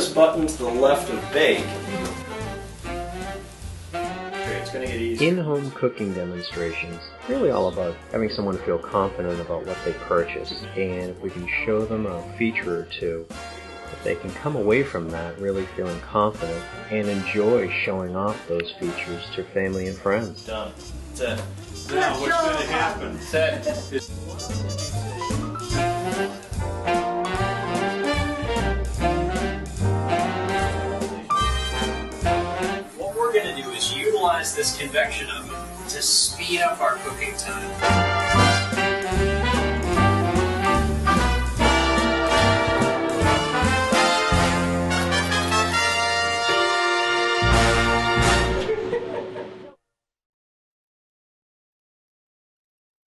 this button to the left of bake, okay, it's going to get easier. In-home cooking demonstrations, really all about having someone feel confident about what they purchase, and if we can show them a feature or two, if they can come away from that really feeling confident and enjoy showing off those features to family and friends. Done. That's it. Now what's going to happen? Set. What we're going to do is utilize this convection oven to speed up our cooking time.